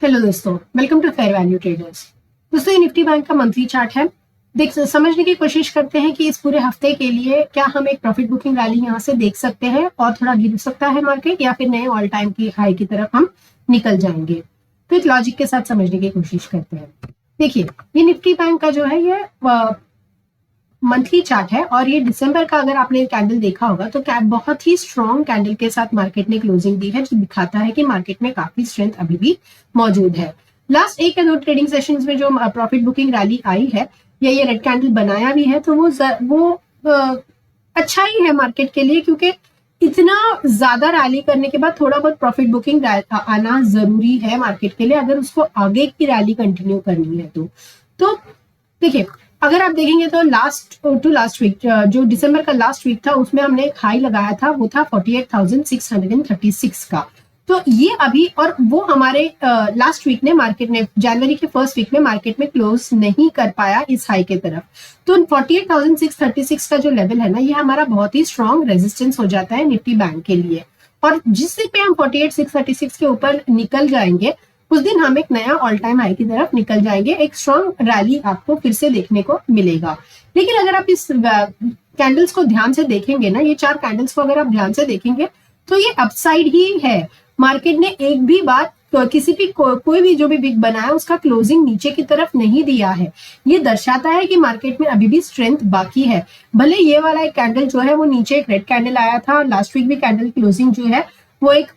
Hello दोस्तों, welcome to Fair Value Traders. दोस्तों, ये निफ्टी बैंक का मंथली चार्ट है। समझने की कोशिश करते हैं कि इस पूरे हफ्ते के लिए क्या हम एक प्रॉफिट बुकिंग रैली यहाँ से देख सकते हैं और थोड़ा गिर सकता है मार्केट, या फिर नए ऑल टाइम की हाई की तरफ हम निकल जाएंगे। तो एक लॉजिक के साथ समझने की कोशिश करते हैं। देखिए, ये निफ्टी बैंक का जो है ये मंथली चार्ट है और ये दिसंबर का अगर आपने कैंडल देखा होगा तो बहुत ही स्ट्रॉन्ग कैंडल के साथ मार्केट ने क्लोजिंग दी है, जो दिखाता है कि मार्केट में काफी स्ट्रेंथ अभी भी मौजूद है। लास्ट एक या दो ट्रेडिंग सेशंस में जो प्रॉफिट बुकिंग रैली आई है या ये रेड कैंडल बनाया भी है, तो वो अच्छा ही है मार्केट के लिए, क्योंकि इतना ज्यादा रैली करने के बाद थोड़ा बहुत प्रॉफिट बुकिंग आना जरूरी है मार्केट के लिए, अगर उसको आगे की रैली कंटिन्यू करनी है तो देखिए, अगर आप देखेंगे तो लास्ट वीक जो दिसंबर का लास्ट वीक था उसमें हमने एक हाई लगाया था, वो था 48,636 का। तो ये अभी, और वो हमारे लास्ट वीक ने मार्केट ने जनवरी के फर्स्ट वीक में मार्केट में क्लोज नहीं कर पाया इस हाई के तरफ। तो 48,636 का जो लेवल है ना, ये हमारा बहुत ही स्ट्रॉन्ग रेजिस्टेंस हो जाता है निफ्टी बैंक के लिए। और जिस दिन पे हम 48,636 के ऊपर निकल जाएंगे उस दिन हम एक नया ऑल टाइम हाई की तरफ निकल जाएंगे, एक स्ट्रॉन्ग रैली आपको फिर से देखने को मिलेगा। लेकिन अगर आप इस कैंडल्स को ध्यान से देखेंगे ना, ये चार कैंडल्स को अगर आप ध्यान से देखेंगे तो ये अपसाइड ही है। मार्केट ने एक भी बार किसी भी कोई भी जो भी विक बनाया उसका क्लोजिंग नीचे की तरफ नहीं दिया है। ये दर्शाता है कि मार्केट में अभी भी स्ट्रेंथ बाकी है। भले ये वाला एक कैंडल जो है वो नीचे एक रेड कैंडल आया था, लास्ट वीक भी कैंडल क्लोजिंग जो है वो एक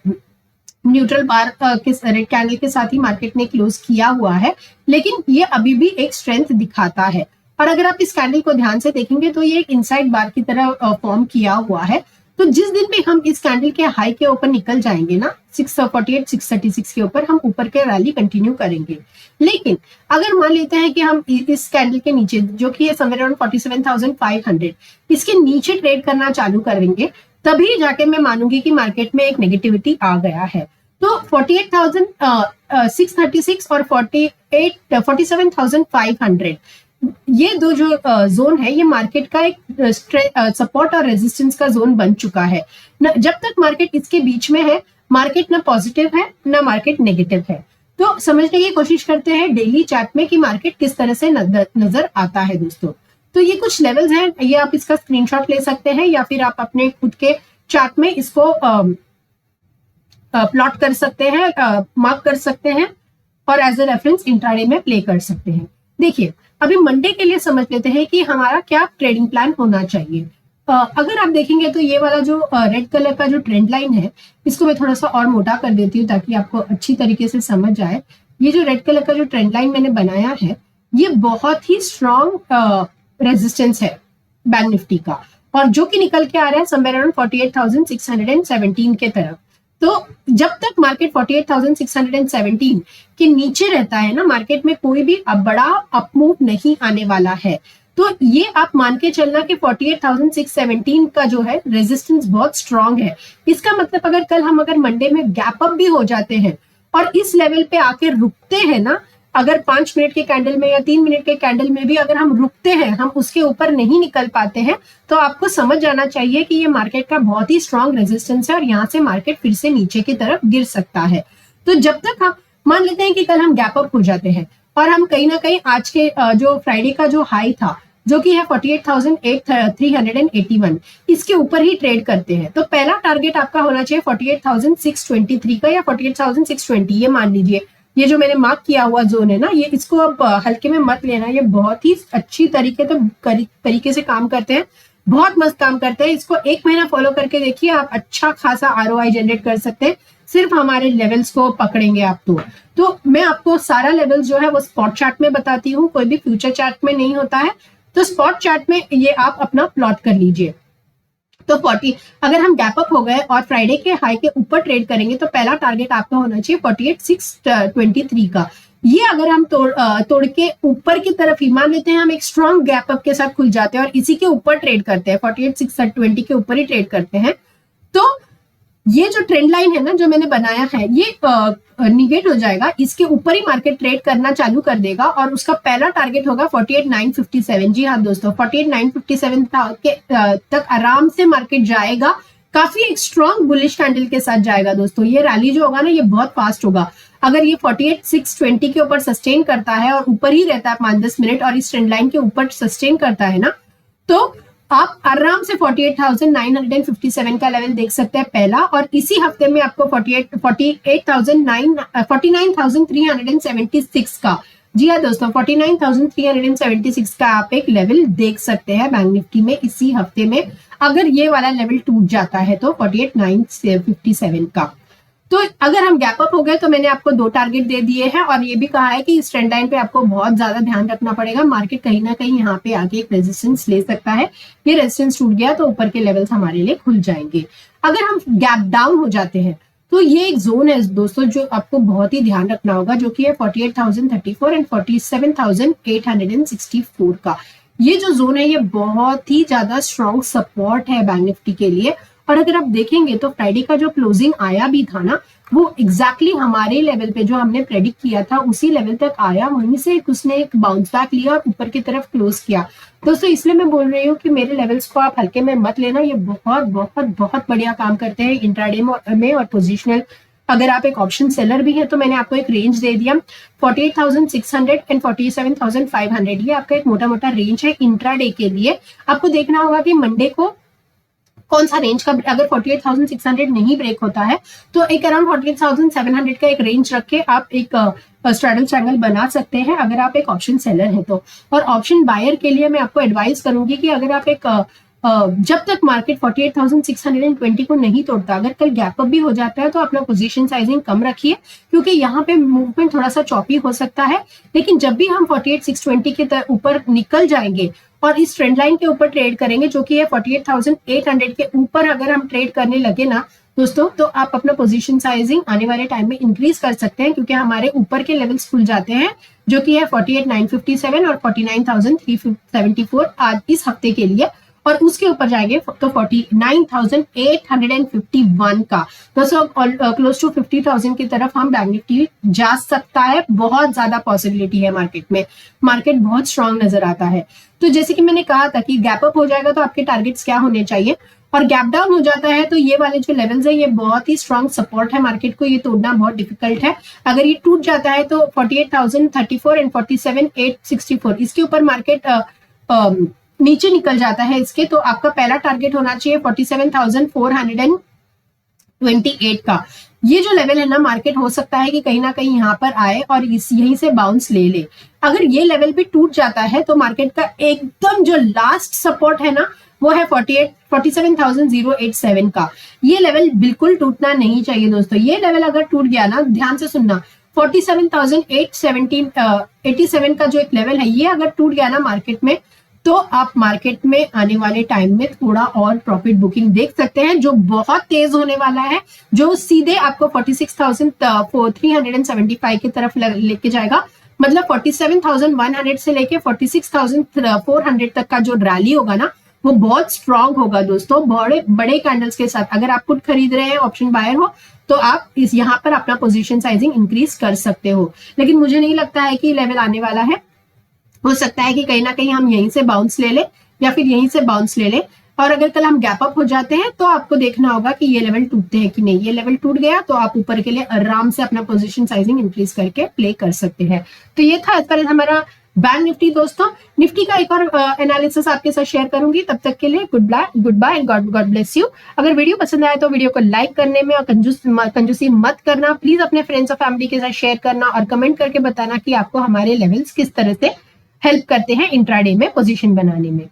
न्यूट्रल बार के रेड कैंडल के साथ ही मार्केट ने क्लोज किया हुआ है, लेकिन ये अभी भी एक स्ट्रेंथ दिखाता है। और अगर आप इस कैंडल को ध्यान से देखेंगे तो ये एक इनसाइड बार की तरह फॉर्म किया हुआ है। तो जिस दिन भी हम इस कैंडल के हाई के ऊपर निकल जाएंगे ना, 648, 636 के ऊपर, हम ऊपर के रैली कंटिन्यू करेंगे। लेकिन अगर मान लेते हैं कि हम इस कैंडल के नीचे, जो कि है समवेयर अराउंड 47,500, इसके नीचे ट्रेड करना चालू करेंगे, तभी जाके मैं मानूंगी कि मार्केट में एक नेगेटिविटी आ गया है। तो 48,636 और 47,500, ये दो जो जोन है, ये मार्केट का एक सपोर्ट और रेजिस्टेंस का जोन बन चुका है। जब तक मार्केट इसके बीच में है, मार्केट ना पॉजिटिव है ना मार्केट नेगेटिव है। तो समझने की कोशिश करते हैं डेली चार्ट में कि मार्केट किस तरह से नजर आता है दोस्तों। तो ये कुछ लेवल्स हैं, ये आप इसका स्क्रीनशॉट ले सकते हैं या फिर आप अपने खुद के चार्ट में इसको प्लॉट कर सकते हैं, मार्क कर सकते हैं और एज ए रेफरेंस इंट्राडे में प्ले कर सकते हैं। देखिए, अभी मंडे के लिए समझ लेते हैं कि हमारा क्या ट्रेडिंग प्लान होना चाहिए। अगर आप देखेंगे तो ये वाला जो रेड कलर का जो ट्रेंड लाइन है, इसको मैं थोड़ा सा और मोटा कर देती हूँ ताकि आपको अच्छी तरीके से समझ आए। ये जो रेड कलर का जो ट्रेंड लाइन मैंने बनाया है, ये बहुत ही स्ट्रॉन्ग रेजिस्टेंस है बैंक निफ्टी का, और जो कि निकल के आ रहा है समवेयर अराउंड 48,617 के तरफ। तो जब तक मार्केट 48,617 के नीचे रहता है ना, मार्केट में कोई भी बड़ा अपमूव नहीं आने वाला है। तो ये आप मान के चलना कि 48,617 का जो है रेजिस्टेंस बहुत स्ट्रांग है। इसका मतलब अगर मंडे में गैप अप भी हो जाते हैं और इस लेवल पे आके रुकते हैं ना, अगर 5 मिनट के कैंडल में या 3 मिनट के कैंडल में भी अगर हम रुकते हैं, हम उसके ऊपर नहीं निकल पाते हैं, तो आपको समझ जाना चाहिए कि ये मार्केट का बहुत ही स्ट्रांग रेजिस्टेंस है और यहाँ से मार्केट फिर से नीचे की तरफ गिर सकता है। तो जब तक हम मान लेते हैं कि कल हम गैप अप हो जाते हैं और हम कहीं ना कहीं आज के जो फ्राइडे का जो हाई था, जो कि है 48,381, इसके ऊपर ही ट्रेड करते हैं, तो पहला टारगेट आपका होना चाहिए 48,623 का या 48,620, ये मान लीजिए। ये जो मैंने मार्क किया हुआ जोन है ना, ये इसको अब हल्के में मत लेना, ये बहुत ही अच्छी तरीके से काम करते हैं, बहुत मस्त काम करते हैं। इसको 1 महीना फॉलो करके देखिए, आप अच्छा खासा ROI जनरेट कर सकते हैं, सिर्फ हमारे लेवल्स को पकड़ेंगे आप तो मैं आपको सारा लेवल्स जो है वो स्पॉट चार्ट में बताती हूँ, कोई भी फ्यूचर चार्ट में नहीं होता है। तो स्पॉट चार्ट में ये आप अपना प्लॉट कर लीजिए। तो 40, अगर हम गैप अप हो गए और फ्राइडे के हाई के ऊपर ट्रेड करेंगे तो पहला टारगेट आपका होना चाहिए 48,623 का। ये अगर हम तोड़ के ऊपर की तरफ ही, मान लेते हैं हम एक स्ट्रॉन्ग गैप अप के साथ खुल जाते हैं और इसी के ऊपर ट्रेड करते हैं, 48,620 के ऊपर ही ट्रेड करते हैं, तो ये जो ट्रेंड लाइन है ना जो मैंने बनाया है, ये निगेट हो जाएगा, इसके ऊपर ही मार्केट ट्रेड करना चालू कर देगा और उसका पहला टारगेट होगा 48,957। जी हाँ दोस्तों, 48,957 तक आराम से मार्केट जाएगा काफी एक स्ट्रॉन्ग बुलिश कैंडल के साथ जाएगा दोस्तों। ये रैली जो होगा ना ये बहुत फास्ट होगा। अगर ये 48,620 के ऊपर सस्टेन करता है और ऊपर ही रहता है 5-10 मिनट और इस ट्रेंड लाइन के ऊपर सस्टेन करता है ना, तो आप आराम से 48,957 का लेवल देख सकते हैं पहला, और इसी हफ्ते में आपको 49,376 का, जी हाँ दोस्तों 49,376 का आप एक लेवल देख सकते हैं बैंक निफ्टी में इसी हफ्ते में, अगर ये वाला लेवल टूट जाता है तो 48,957 का। तो अगर हम गैप अप हो गए तो मैंने आपको 2 टारगेट दे दिए हैं और ये भी कहा है कि इस ट्रेंड लाइन पे आपको बहुत ज्यादा ध्यान रखना पड़ेगा। मार्केट कहीं ना कहीं यहाँ पे आगे एक रेजिस्टेंस ले सकता है, ये रेजिस्टेंस टूट गया तो ऊपर के लेवल्स हमारे लिए खुल जाएंगे। अगर हम गैप डाउन हो जाते हैं तो ये एक जोन है दोस्तों जो आपको बहुत ही ध्यान रखना होगा, जो कि है 48,034 एंड 47,864 का। ये जो जोन है ये बहुत ही ज्यादा स्ट्रॉन्ग सपोर्ट है बैंक निफ्टी के लिए। और अगर आप देखेंगे तो फ्राइडे का जो क्लोजिंग आया भी था ना, वो एग्जैक्टली हमारे लेवल पे जो हमने प्रेडिक्ट किया था उसी लेवल तक आया, वहीं से उसने एक बाउंस बैक लिया और ऊपर की तरफ क्लोज किया। दोस्तों इसलिए मैं बोल रही हूँ कि मेरे लेवल्स को आप हल्के में मत लेना, ये बहुत बहुत बहुत बढ़िया काम करते हैं इंट्राडे में और पोजिशनल। अगर आप एक ऑप्शन सेलर भी है तो मैंने आपको एक रेंज दे दिया 48,600 एंड 47,500, ये आपका एक मोटा मोटा रेंज है इंट्राडे के लिए। आपको देखना होगा कि मंडे को कौन सा रेंज का, अगर 48,600 नहीं ब्रेक होता है तो एक अराउंड 48,700 का एक रेंज रख के आप एक स्ट्रैडल ट्रायंगल बना सकते हैं अगर आप एक ऑप्शन सेलर है तो। और ऑप्शन बायर के लिए मैं आपको एडवाइस करूंगी कि अगर आप एक जब तक मार्केट 48,620 को नहीं तोड़ता, अगर कल गैप अप भी हो जाता है तो अपना पोजीशन साइजिंग कम रखिए, क्योंकि यहाँ पे मूवमेंट थोड़ा सा चॉपी हो सकता है। लेकिन जब भी हम 48,620 के ऊपर निकल जाएंगे और इस ट्रेंड लाइन के ऊपर ट्रेड करेंगे जो कि है 48,800 के ऊपर अगर हम ट्रेड करने लगे ना दोस्तों, तो आप अपना पोजीशन साइजिंग आने वाले टाइम में इंक्रीज कर सकते हैं, क्योंकि हमारे ऊपर के लेवल्स खुल जाते हैं जो कि है 48,957 और 49,374 आज इस हफ्ते के लिए, और उसके ऊपर जाएंगे तो 49,851 का। दोस्तों क्लोज टू 50,000 की तरफ हम बैंक निफ्टी जा सकता है, बहुत ज्यादा पॉसिबिलिटी है मार्केट में, मार्केट बहुत स्ट्रांग नजर आता है। तो जैसे कि मैंने कहा था कि गैप अप हो जाएगा तो आपके टारगेट्स क्या होने चाहिए, और गैप डाउन हो जाता है तो ये वाले जो लेवल्स है ये बहुत ही स्ट्रांग सपोर्ट है, मार्केट को ये तोड़ना बहुत डिफिकल्ट है। अगर ये टूट जाता है तो 48,034 एंड 47,864 इसके ऊपर मार्केट नीचे निकल जाता है इसके, तो आपका पहला टारगेट होना चाहिए 47,428 का। ये जो लेवल है ना, मार्केट हो सकता है कि कहीं ना कहीं यहाँ पर आए और यहीं से बाउंस ले ले। अगर ये लेवल भी टूट जाता है तो मार्केट का एकदम जो लास्ट सपोर्ट है ना वो है 47,087 का। ये लेवल बिल्कुल टूटना नहीं चाहिए दोस्तों। ये लेवल अगर टूट गया ना, ध्यान से सुनना, 47,887 का जो एक लेवल है ये अगर टूट गया ना मार्केट में, तो आप मार्केट में आने वाले टाइम में थोड़ा और प्रॉफिट बुकिंग देख सकते हैं, जो बहुत तेज होने वाला है, जो सीधे आपको 46,375 की तरफ लेके जाएगा। मतलब 47,100 से लेके 46,400 तक का जो रैली होगा ना वो बहुत स्ट्रांग होगा दोस्तों, बड़े बड़े कैंडल्स के साथ। अगर आप पुट खरीद रहे हैं, ऑप्शन बायर हो, तो आप इस यहाँ पर अपना पोजीशन साइजिंग इंक्रीज कर सकते हो। लेकिन मुझे नहीं लगता है कि लेवल आने वाला है, हो सकता है कि कहीं ना कहीं हम यहीं से बाउंस ले ले या फिर यहीं से बाउंस ले ले। और अगर कल हम गैप अप हो जाते हैं तो आपको देखना होगा कि ये लेवल टूटते हैं कि नहीं। ये लेवल टूट गया तो आप ऊपर के लिए आराम से अपना पोजीशन साइजिंग इंक्रीज करके प्ले कर सकते हैं। तो ये था आज हमारा बैंक निफ्टी दोस्तों। निफ्टी का एक और एनालिसिस आपके साथ शेयर करूंगी, तब तक के लिए good bye and God bless you. अगर वीडियो पसंद आए तो वीडियो को लाइक करने में और कंजूसी मत करना, प्लीज अपने फ्रेंड्स और फैमिली के साथ शेयर करना और कमेंट करके बताना कि आपको हमारे लेवल्स किस तरह से हेल्प करते हैं इंट्राडे में पोजीशन बनाने में।